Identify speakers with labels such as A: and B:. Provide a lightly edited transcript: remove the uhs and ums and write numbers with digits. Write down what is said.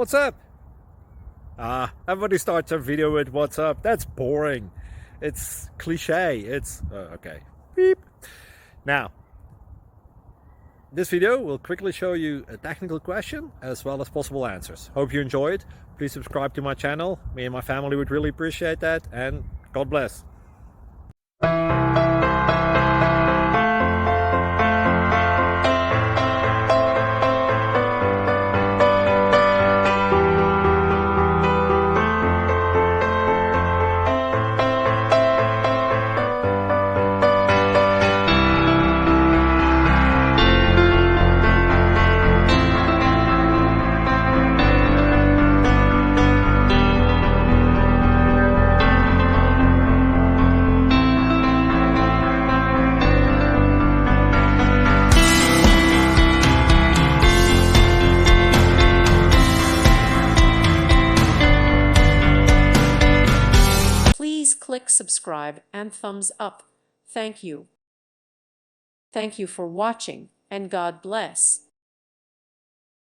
A: what's up? Everybody starts a video with what's up. That's boring. It's cliche. It's okay. Beep. Now, this video will quickly show you a technical question as well as possible answers. Hope you enjoy it. Please subscribe to my channel. Me and my family would really appreciate that, and God bless.
B: Please click subscribe and thumbs up. Thank you. Thank you for watching, and God bless.